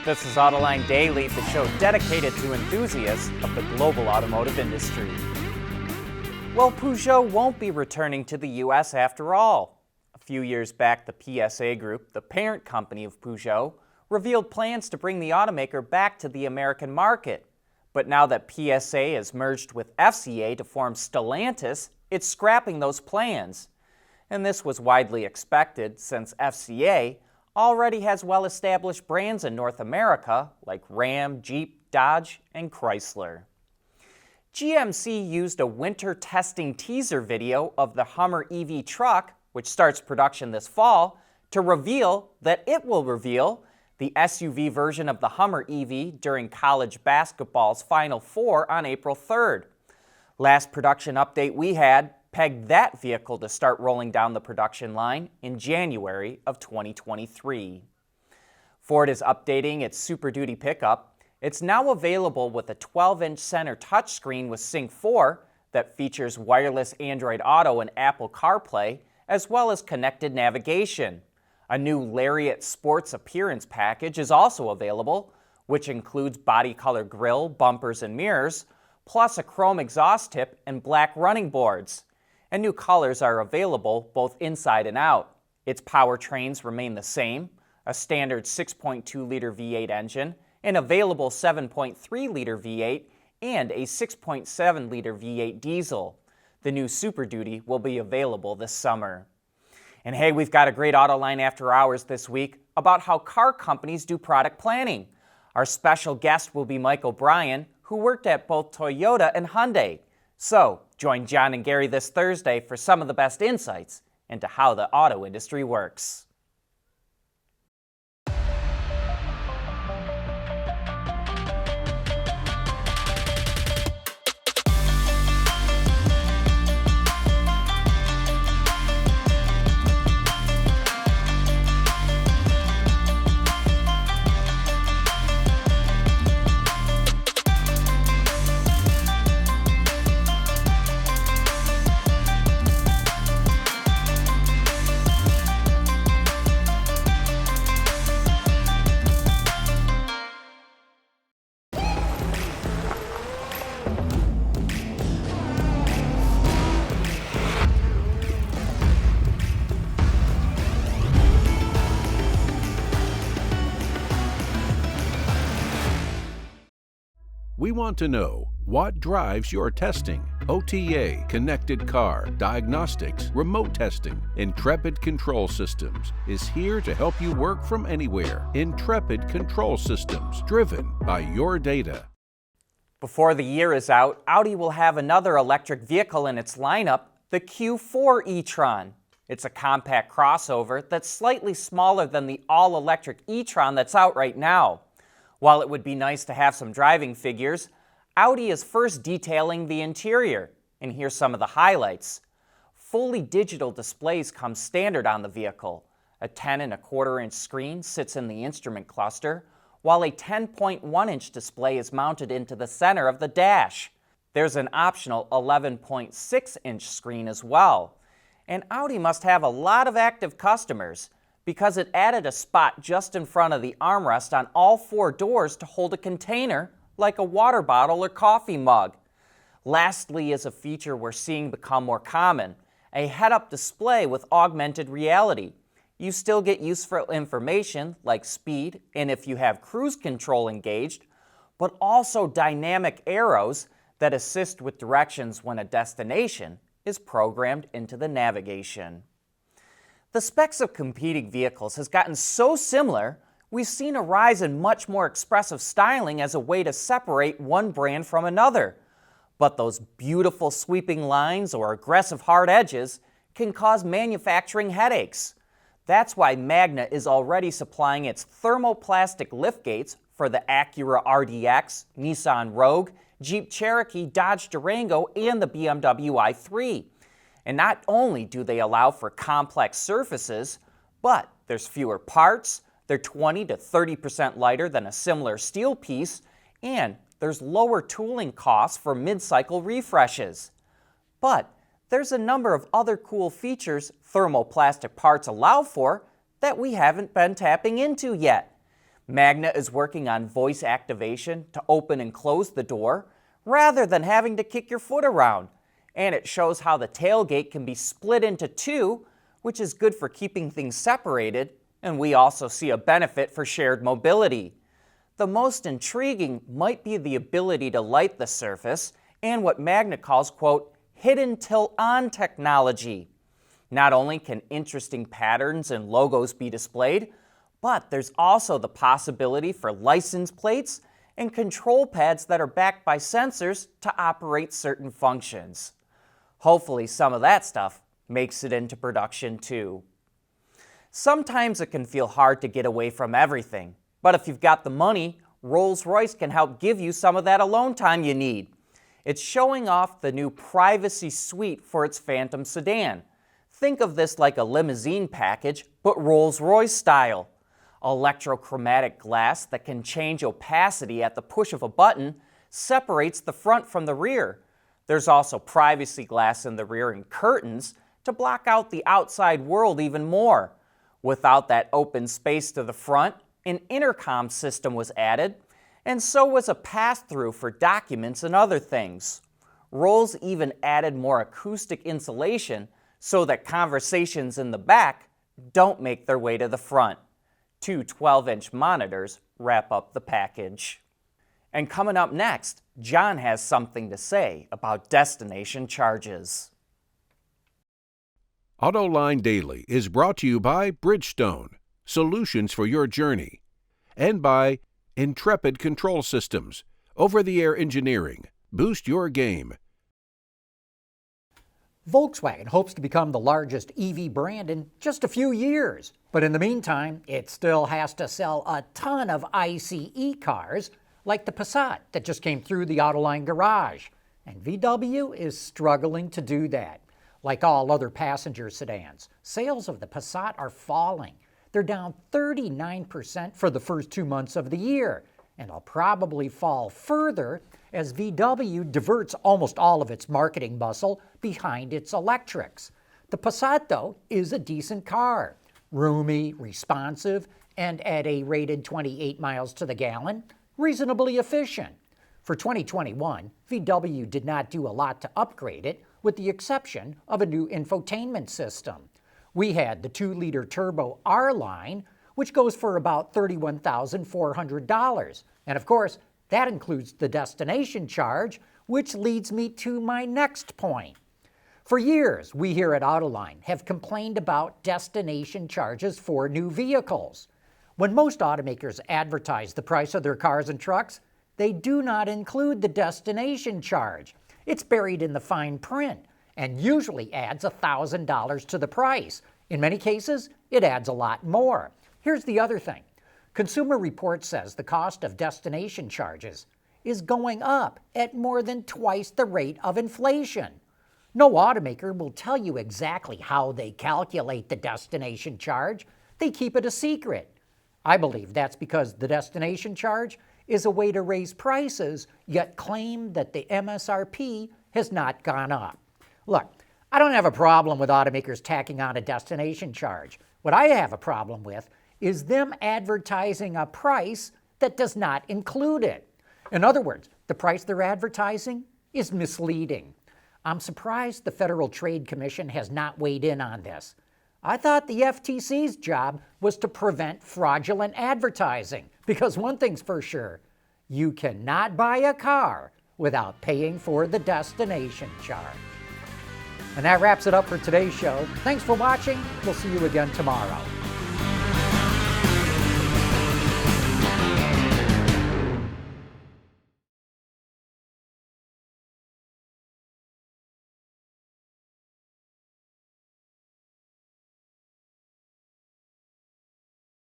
This is Autoline Daily, the show dedicated to enthusiasts of the global automotive industry. Well, Peugeot won't be returning to the U.S. after all. A few years back, the PSA Group, the parent company of Peugeot, revealed plans to bring the automaker back to the American market. But now that PSA has merged with FCA to form Stellantis, it's scrapping those plans. And this was widely expected since FCA already has well-established brands in North America like Ram, Jeep, Dodge, and Chrysler. GMC used a winter testing teaser video of the Hummer EV truck, which starts production this fall, to reveal that it will reveal the SUV version of the Hummer EV during college basketball's Final Four on April 3rd. Last production update we had pegged that vehicle to start rolling down the production line in January of 2023. Ford is updating its Super Duty pickup. It's now available with a 12-inch center touchscreen with Sync 4 that features wireless Android Auto and Apple CarPlay, as well as connected navigation. A new Lariat Sports Appearance package is also available, which includes body color grille, bumpers, and mirrors, plus a chrome exhaust tip and black running boards. And new colors are available both inside and out. Its powertrains remain the same, a standard 6.2-liter V8 engine, an available 7.3-liter V8, and a 6.7-liter V8 diesel. The new Super Duty will be available this summer. And hey, we've got a great Autoline After Hours this week about how car companies do product planning. Our special guest will be Mike O'Brien, who worked at both Toyota and Hyundai. So, join John and Gary this Thursday for some of the best insights into how the auto industry works. We want to know what drives your testing. OTA, connected car, diagnostics, remote testing. Intrepid Control Systems is here to help you work from anywhere. Intrepid Control Systems, driven by your data. Before the year is out, Audi will have another electric vehicle in its lineup, the Q4 e-tron. It's a compact crossover that's slightly smaller than the all-electric e-tron that's out right now. While it would be nice to have some driving figures, Audi is first detailing the interior, and here's some of the highlights. Fully digital displays come standard on the vehicle. A 10.25-inch screen sits in the instrument cluster, while a 10.1-inch display is mounted into the center of the dash. There's an optional 11.6-inch screen as well. And Audi must have a lot of active customers, because it added a spot just in front of the armrest on all four doors to hold a container like a water bottle or coffee mug. Lastly is a feature we're seeing become more common, a head-up display with augmented reality. You still get useful information like speed and if you have cruise control engaged, but also dynamic arrows that assist with directions when a destination is programmed into the navigation. The specs of competing vehicles has gotten so similar, we've seen a rise in much more expressive styling as a way to separate one brand from another. But those beautiful sweeping lines or aggressive hard edges can cause manufacturing headaches. That's why Magna is already supplying its thermoplastic liftgates for the Acura RDX, Nissan Rogue, Jeep Cherokee, Dodge Durango, and the BMW i3. And not only do they allow for complex surfaces, but there's fewer parts, they're 20 to 30% lighter than a similar steel piece, and there's lower tooling costs for mid-cycle refreshes. But there's a number of other cool features thermoplastic parts allow for that we haven't been tapping into yet. Magna is working on voice activation to open and close the door rather than having to kick your foot around. And it shows how the tailgate can be split into two, which is good for keeping things separated, and we also see a benefit for shared mobility. The most intriguing might be the ability to light the surface and what Magna calls, quote, hidden tilt-on technology. Not only can interesting patterns and logos be displayed, but there's also the possibility for license plates and control pads that are backed by sensors to operate certain functions. Hopefully some of that stuff makes it into production too. Sometimes it can feel hard to get away from everything, but if you've got the money, Rolls-Royce can help give you some of that alone time you need. It's showing off the new privacy suite for its Phantom sedan. Think of this like a limousine package, but Rolls-Royce style. Electrochromatic glass that can change opacity at the push of a button separates the front from the rear. There's also privacy glass in the rear and curtains to block out the outside world even more. Without that open space to the front, an intercom system was added, and so was a pass-through for documents and other things. Rolls even added more acoustic insulation so that conversations in the back don't make their way to the front. Two 12-inch monitors wrap up the package. And coming up next, John has something to say about destination charges. Autoline Daily is brought to you by Bridgestone, solutions for your journey, and by Intrepid Control Systems, over-the-air engineering. Boost your game. Volkswagen hopes to become the largest EV brand in just a few years. But in the meantime, it still has to sell a ton of ICE cars, like the Passat that just came through the Autoline garage. And VW is struggling to do that. Like all other passenger sedans, sales of the Passat are falling. They're down 39% for the first 2 months of the year, and will probably fall further as VW diverts almost all of its marketing muscle behind its electrics. The Passat, though, is a decent car. Roomy, responsive, and at a rated 28 miles to the gallon, reasonably efficient. For 2021, VW did not do a lot to upgrade it, with the exception of a new infotainment system. We had the 2-liter turbo R-Line, which goes for about $31,400. And of course, that includes the destination charge, which leads me to my next point. For years, we here at Autoline have complained about destination charges for new vehicles. When most automakers advertise the price of their cars and trucks, they do not include the destination charge. It's buried in the fine print and usually adds $1,000 to the price. In many cases, it adds a lot more. Here's the other thing. Consumer Reports says the cost of destination charges is going up at more than twice the rate of inflation. No automaker will tell you exactly how they calculate the destination charge. They keep it a secret. I believe that's because the destination charge is a way to raise prices, yet claim that the MSRP has not gone up. Look, I don't have a problem with automakers tacking on a destination charge. What I have a problem with is them advertising a price that does not include it. In other words, the price they're advertising is misleading. I'm surprised the Federal Trade Commission has not weighed in on this. I thought the FTC's job was to prevent fraudulent advertising, because one thing's for sure, you cannot buy a car without paying for the destination charge. And that wraps it up for today's show. Thanks for watching. We'll see you again tomorrow.